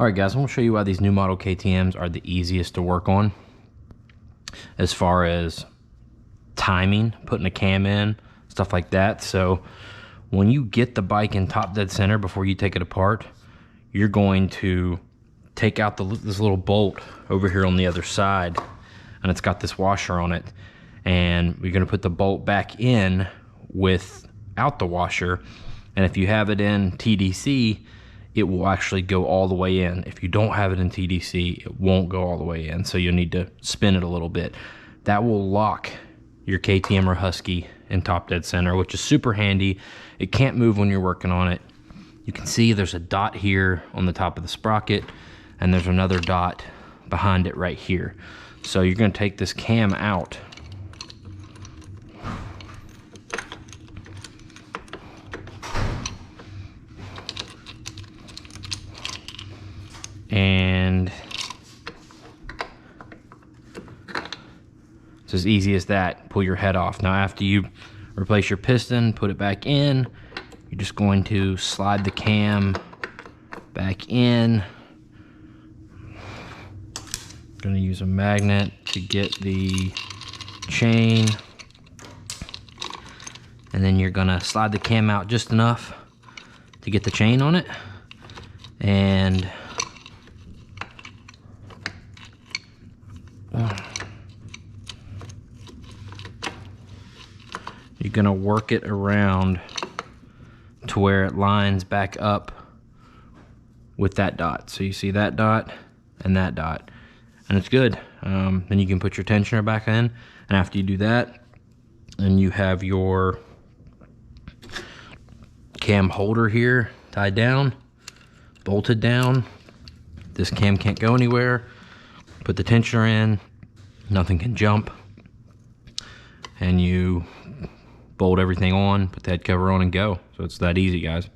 Alright guys, I'm going to show you why these new model KTMs are the easiest to work on as far as timing, putting a cam in, stuff like that. So when you get the bike in top dead center before you take it apart, you're going to take out this little bolt over here on the other side, and it's got this washer on it, and you're going to put the bolt back in without the washer. And if you have it in TDC, it will actually go all the way in. If you don't have it in TDC, it won't go all the way in, so you'll need to spin it a little bit. That will lock your KTM or Husky in top dead center, which is super handy. It can't move when you're working on it. You can see there's a dot here on the top of the sprocket, and there's another dot behind it right here. So you're going to take this cam out. And it's as easy as that. Pull your head off. Now after you replace your piston, put it back in, you're just going to slide the cam back in. Going to use a magnet to get the chain, and then you're going to slide the cam out just enough to get the chain on it, and you're going to work it around to where it lines back up with that dot. So you see that dot and that dot, and it's good. Then you can put your tensioner back in, and after you do that, and you have your cam holder here tied down, bolted down. This cam can't go anywhere. Put the tensioner in, nothing can jump, and you bolt everything on, put the head cover on, and go. So it's that easy, guys.